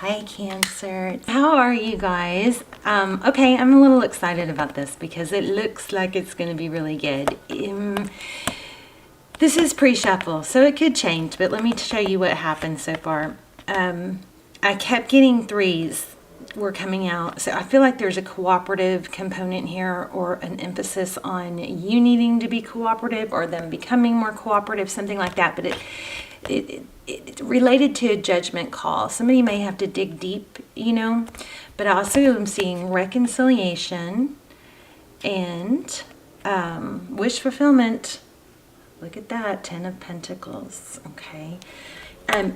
Hi Cancer, how are you guys? Okay, I'm a little excited about this because it looks like it's going to be really good. This is pre-shuffle, so it could change, but let me show you what happened so far. I kept getting threes were coming out, so I feel like there's a cooperative component here, or an emphasis on you needing to be cooperative or them becoming more cooperative, something like that. But it's related to a judgment call. Somebody may have to dig deep, you know, but I also am seeing reconciliation and wish fulfillment. Look at that, 10 of Pentacles, okay.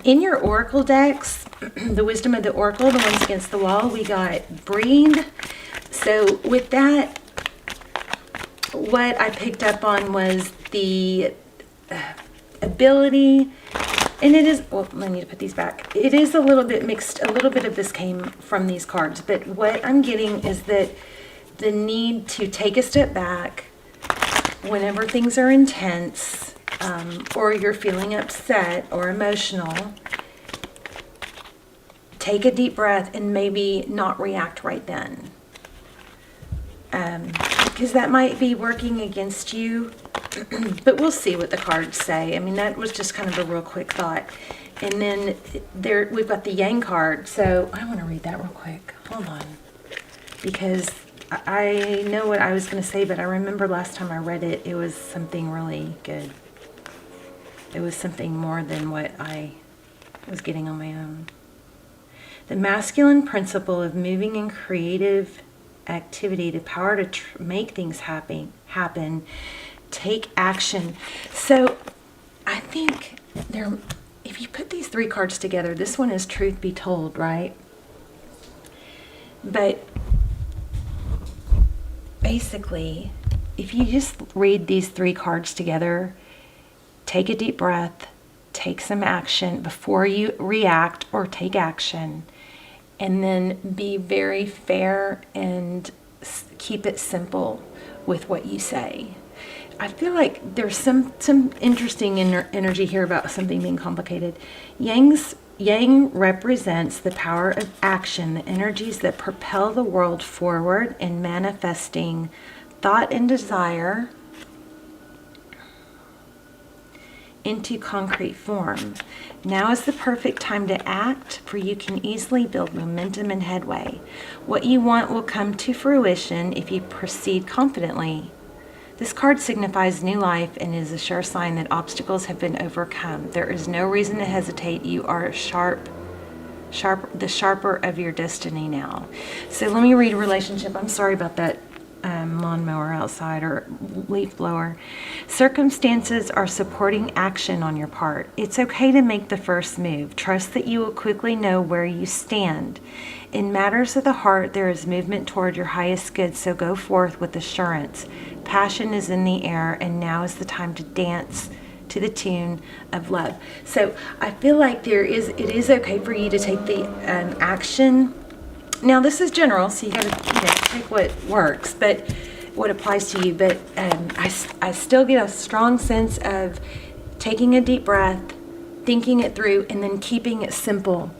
In your Oracle decks, the Wisdom of the Oracle, the ones against the wall, we got Breed. So with that, what I picked up on was the ability, and it is, well, I need to put these back. It is a little bit mixed. A little bit of this came from these cards, but what I'm getting is that the need to take a step back whenever things are intense, or you're feeling upset or emotional. Take a deep breath and maybe not react right then, because that might be working against you. But we'll see what the cards say. I mean, that was just kind of a real quick thought. And then there we've got the Yang card. So I want to read that real quick. Hold on, because I know what I was going to say, but I remember last time I read it, it was something really good. It was something more than what I was getting on my own. The masculine principle of moving in creative activity, the power to make things happen. Take action. So I think if you put these three cards together, this one is truth be told, right? But basically, if you just read these three cards together, take a deep breath, take some action before you react or take action, and then be very fair and keep it simple with what you say. I feel like there's some interesting energy here about something being complicated. Yang represents the power of action, the energies that propel the world forward in manifesting thought and desire into concrete form. Now is the perfect time to act, for you can easily build momentum and headway. What you want will come to fruition if you proceed confidently. This card signifies new life and is a sure sign that obstacles have been overcome. There is no reason to hesitate. You are the sharper of your destiny now. So let me read a relationship. I'm sorry about that lawnmower outside, or leaf blower. Circumstances are supporting action on your part. It's okay to make the first move. Trust that you will quickly know where you stand. In matters of the heart, there is movement toward your highest good, so go forth with assurance. Passion is in the air, and now is the time to dance to the tune of love. So I feel like it is okay for you to take the action. Now this is general, so you got to take what works, but what applies to you. But I still get a strong sense of taking a deep breath, thinking it through, and then keeping it simple.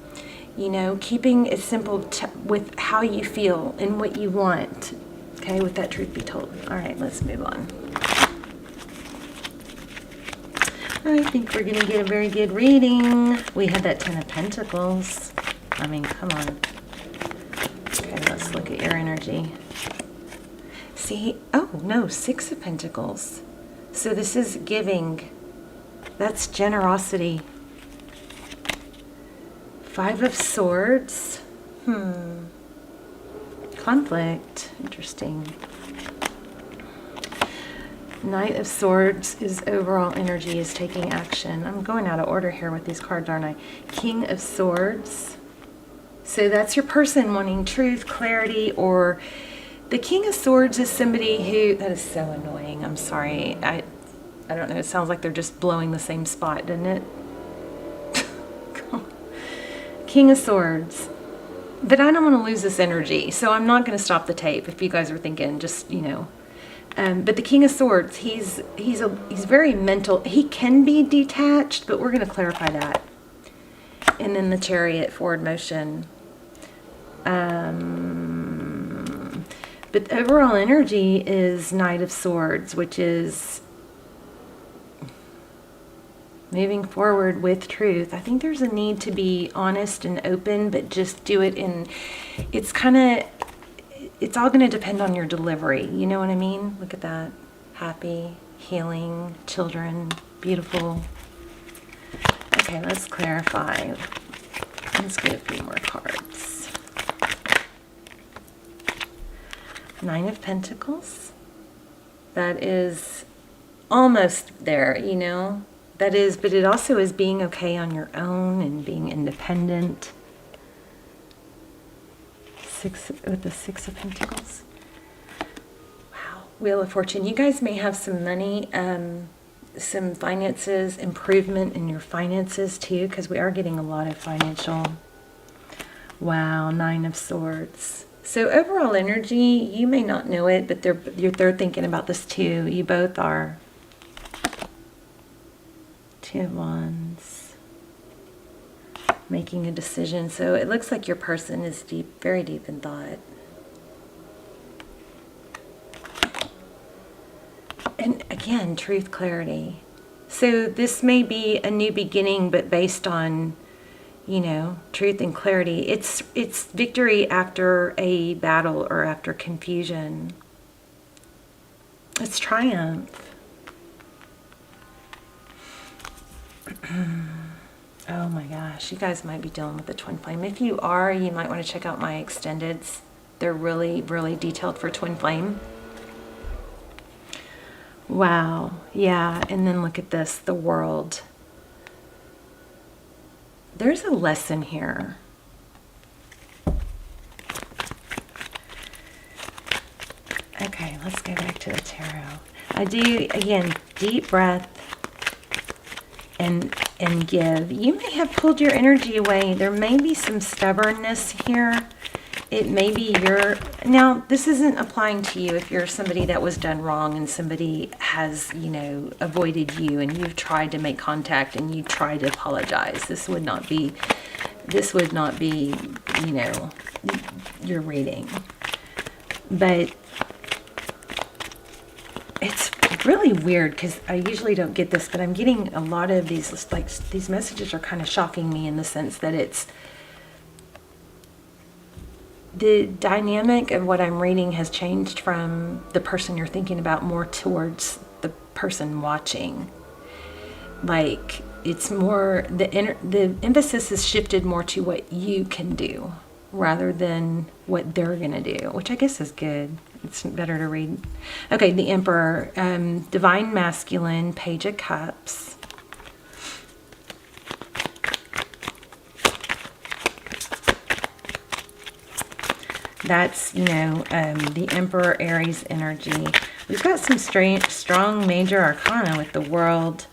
You know, keeping it simple with how you feel and what you want. Okay, with that truth be told. All right, let's move on. I think we're going to get a very good reading. We had that 10 of Pentacles. I mean, come on. Okay, let's look at your energy. See, oh no, 6 of Pentacles. So this is giving. That's generosity. 5 of Swords. Conflict. Interesting. Knight of Swords is overall energy, is taking action. I'm going out of order here with these cards, aren't I? King of Swords. So that's your person wanting truth, clarity, or the King of Swords is somebody who, that is so annoying. I'm sorry. I don't know. It sounds like they're just blowing the same spot, doesn't it? King of Swords. But I don't want to lose this energy, so I'm not going to stop the tape if you guys are thinking, just, you know. But the King of Swords, he's very mental. He can be detached, but we're going to clarify that. And then the Chariot, forward motion. But the overall energy is Knight of Swords, which is moving forward with truth. I think there's a need to be honest and open, but just do it in, it's all going to depend on your delivery. You know what I mean? Look at that. Happy, healing, children, beautiful. Okay, let's clarify. Let's get a few more cards. Nine of Pentacles. That is almost there, you know. That is, but it also is being okay on your own and being independent. With the Six of Pentacles. Wow. Wheel of Fortune. You guys may have some money, some finances, improvement in your finances too, because we are getting a lot of financial. Wow. Nine of Swords. So overall energy, you may not know it, but they're thinking about this too. You both are. Two of Wands. Making a decision. So it looks like your person is deep, very deep in thought. And again, truth, clarity. So this may be a new beginning, but based on, you know, truth and clarity. It's victory after a battle or after confusion. It's triumph. Oh my gosh, you guys might be dealing with a twin flame. If you are, you might want to check out my extendeds. They're really, really detailed for twin flame. Wow, yeah, and then look at this, the World. There's a lesson here. Okay, let's go back to the tarot. I do, again, deep breath and give. You may have pulled your energy away. There may be some stubbornness here. It may be now this isn't applying to you if you're somebody that was done wrong and somebody has, you know, avoided you and you've tried to make contact and you tried to apologize. This would not be, you know, your reading. But it's really weird because I usually don't get this, but I'm getting a lot of these, like, these messages are kind of shocking me in the sense that it's, the dynamic of what I'm reading has changed from the person you're thinking about more towards the person watching. Like, it's more, the emphasis is shifted more to what you can do rather than what they're going to do, which I guess is good. It's better to read. Okay, the Emperor, Divine Masculine, Page of Cups. That's, you know, the Emperor, Aries energy. We've got some strong major arcana with the World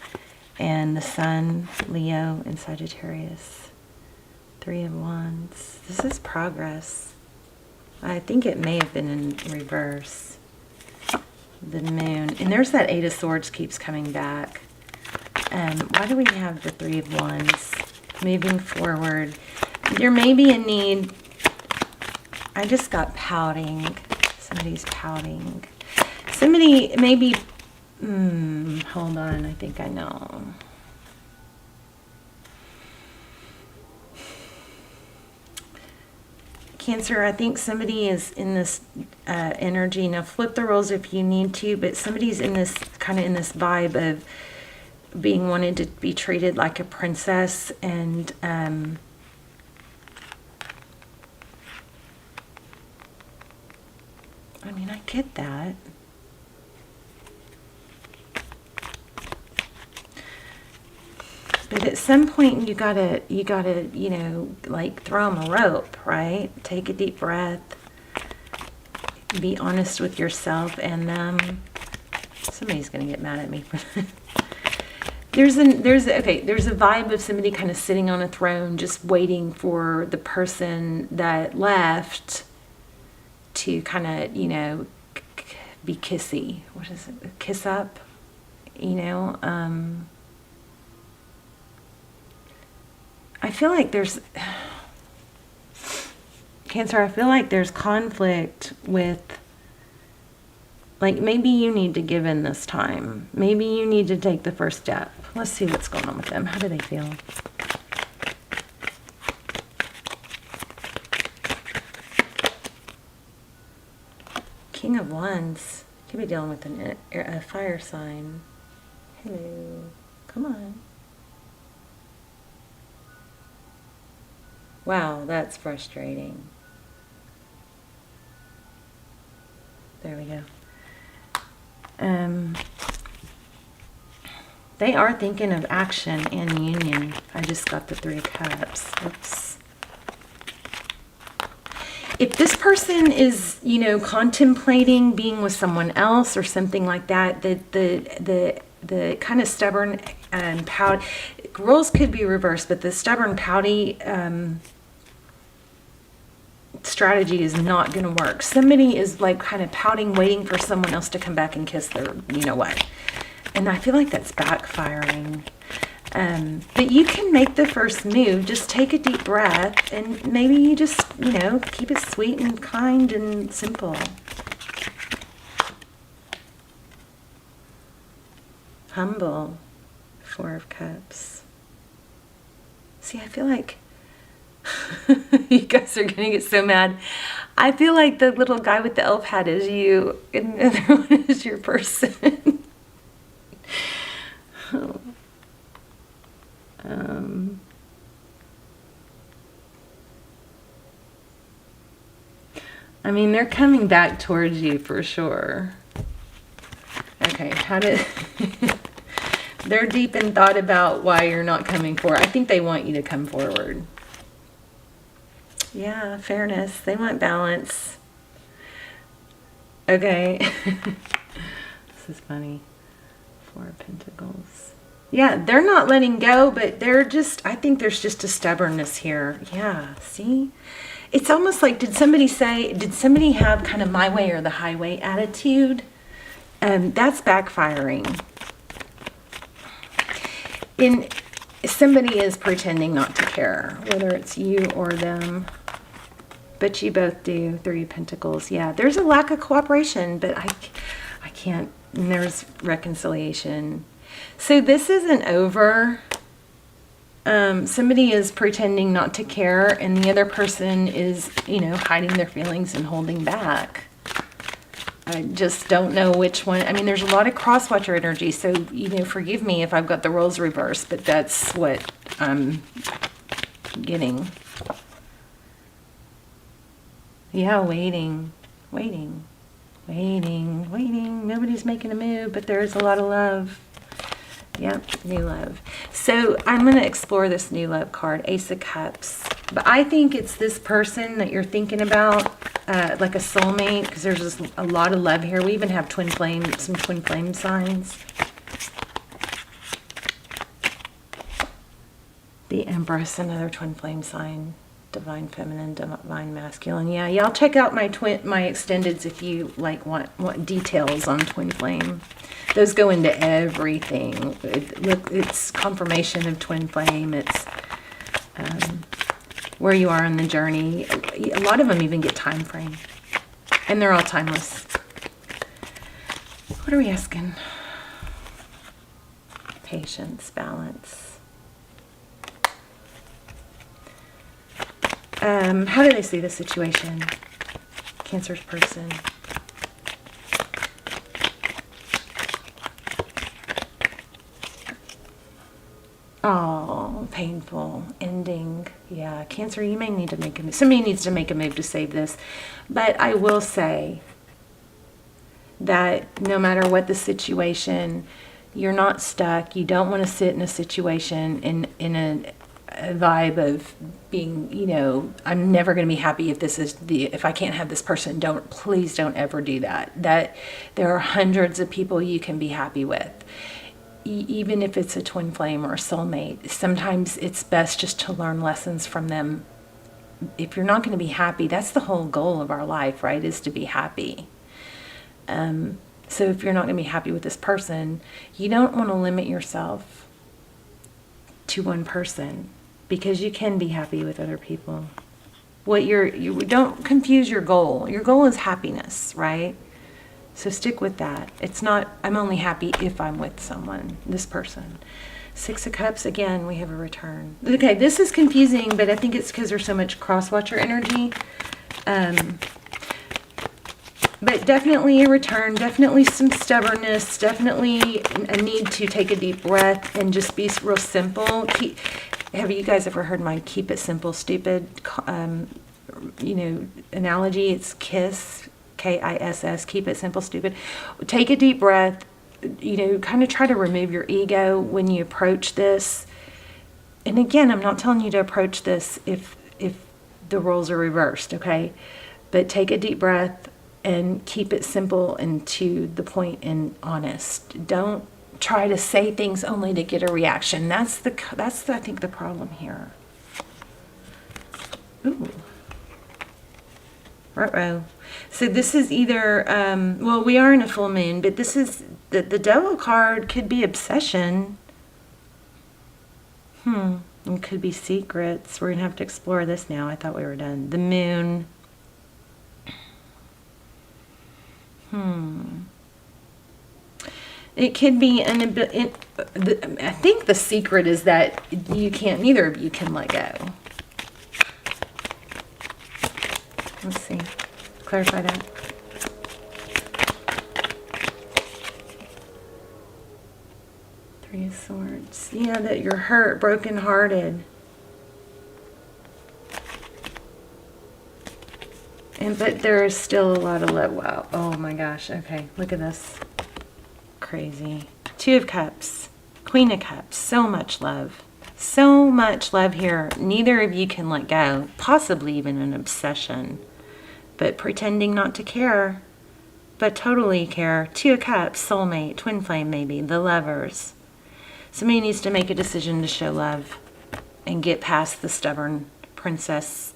and the Sun, Leo, and Sagittarius. Three of Wands. This is progress. I think it may have been in reverse. The Moon. And there's that Eight of Swords keeps coming back. Why do we have the Three of Wands? Moving forward. There may be a need. I just got pouting. Somebody's pouting. Somebody maybe, hold on, I think I know. Cancer, I think somebody is in this energy. Now flip the roles if you need to, but somebody's in this, kind of in this vibe of being wanted to be treated like a princess, and I mean, I get that. But at some point you gotta, you know, like throw them a rope, right? Take a deep breath. Be honest with yourself and them. Somebody's gonna get mad at me for that. There's a vibe of somebody kind of sitting on a throne, just waiting for the person that left to kind of, you know, be kissy. What is it? Kiss up, you know? I feel like there's, Cancer, I feel like there's conflict with, like, maybe you need to give in this time. Maybe you need to take the first step. Let's see what's going on with them. How do they feel? King of Wands. Could be dealing with a fire sign. Hello. Come on. Wow, that's frustrating. There we go. They are thinking of action and union. I just got the 3 of Cups. Oops. If this person is, you know, contemplating being with someone else or something like that, the kind of stubborn and pouty, roles could be reversed, but the stubborn pouty strategy is not going to work. Somebody is like kind of pouting, waiting for someone else to come back and kiss their, you know what. And I feel like that's backfiring. But you can make the first move. Just take a deep breath and maybe you just, you know, keep it sweet and kind and simple. Humble. 4 of Cups. See, I feel like you guys are going to get so mad. I feel like the little guy with the elf hat is you and the other one is your person. Oh. I mean, they're coming back towards you for sure. Okay, how did... They're deep in thought about why you're not coming forward. I think they want you to come forward. Yeah, fairness. They want balance. Okay. This is funny. 4 of Pentacles. Yeah, they're not letting go, but they're just, I think there's just a stubbornness here. Yeah, see? It's almost like, did somebody have kind of my way or the highway attitude? That's backfiring. Somebody is pretending not to care, whether it's you or them. But you both do. 3 of Pentacles. Yeah, there's a lack of cooperation, but I can't. And there's reconciliation. So this isn't over. Somebody is pretending not to care, and the other person is, you know, hiding their feelings and holding back. I just don't know which one. I mean, there's a lot of cross-watcher energy, so, you know, forgive me if I've got the roles reversed, but that's what I'm getting. Yeah, waiting. Nobody's making a move, but there's a lot of love. Yep, new love. So I'm going to explore this new love card, Ace of Cups. But I think it's this person that you're thinking about, like a soulmate, because there's just a lot of love here. We even have some twin flame signs. The Empress, another twin flame sign. Divine Feminine, Divine Masculine. Yeah, y'all check out my extendeds if you like want details on twin flame. Those go into everything. It's confirmation of twin flame. It's where you are in the journey. A lot of them even get time frame, and they're all timeless. What are we asking? Patience, balance. How do they see the situation? Cancer's person. Oh, painful ending. Yeah, Cancer, you may need to make a move. Somebody needs to make a move to save this. But I will say that no matter what the situation, you're not stuck. You don't want to sit in a situation in a vibe of being, you know, I'm never going to be happy if I can't have this person. Please don't ever do that. That there are hundreds of people you can be happy with. Even if it's a twin flame or a soulmate, sometimes it's best just to learn lessons from them. If you're not going to be happy, that's the whole goal of our life, right? Is to be happy. So if you're not going to be happy with this person, you don't want to limit yourself to one person. because you can be happy with other people. You don't confuse your goal. Your goal is happiness, right? So stick with that. It's not, I'm only happy if I'm with someone, this person. Six of Cups, again, we have a return. Okay, this is confusing, but I think it's because there's so much cross-watcher energy. But definitely a return, definitely some stubbornness, definitely a need to take a deep breath and just be real simple. Have you guys ever heard my keep it simple, stupid, analogy? It's KISS, K-I-S-S, keep it simple, stupid. Take a deep breath, kind of try to remove your ego when you approach this. And again, I'm not telling you to approach this if the roles are reversed, okay? But take a deep breath and keep it simple and to the point and honest. Don't try to say things only to get a reaction. That's I think the problem here. Ooh. Uh-oh. So this is either, well, we are in a full moon, but this is, the Devil card could be obsession. It could be secrets. We're going to have to explore this now. I thought we were done. The Moon. It could be I think the secret is that neither of you can let go. Let's see. Clarify that. Three of Swords. Yeah, that you're hurt, brokenhearted. But there is still a lot of love. Wow. Oh my gosh. Okay. Look at this. Crazy. Two of Cups. Queen of Cups. So much love. So much love here. Neither of you can let go. Possibly even an obsession. But pretending not to care. But totally care. Two of Cups. Soulmate. Twin flame maybe. The Lovers. Somebody needs to make a decision to show love. And get past the stubborn princess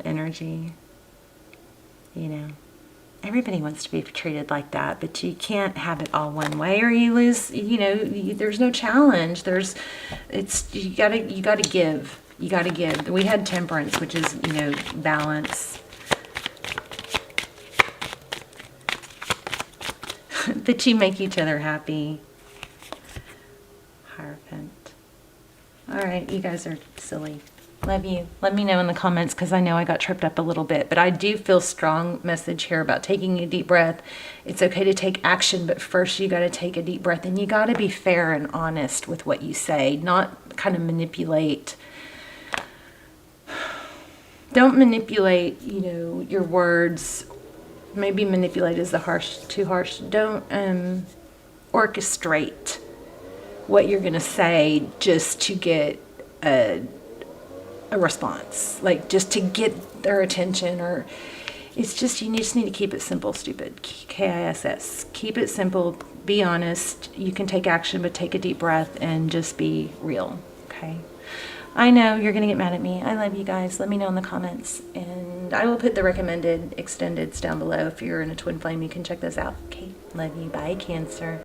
energy. Everybody wants to be treated like that, but you can't have it all one way or you lose, there's no challenge. You gotta give. You gotta give. We had Temperance, which is, balance. But you make each other happy. Hierophant. All right, you guys are silly. Love you. Let me know in the comments because I know I got tripped up a little bit. But I do feel strong message here about taking a deep breath. It's okay to take action, but first you got to take a deep breath. And you got to be fair and honest with what you say. Not kind of manipulate. Don't manipulate, your words. Maybe manipulate is too harsh. Don't orchestrate what you're going to say just to get a response, like just to get their attention, or it's just, you just need to keep it simple, stupid. KISS. Keep it simple, be honest. You can take action, but take a deep breath and just be real, okay? I know you're going to get mad at me. I love you guys. Let me know in the comments, and I will put the recommended extendeds down below. If you're in a twin flame, you can check those out. Okay, love you. Bye, Cancer.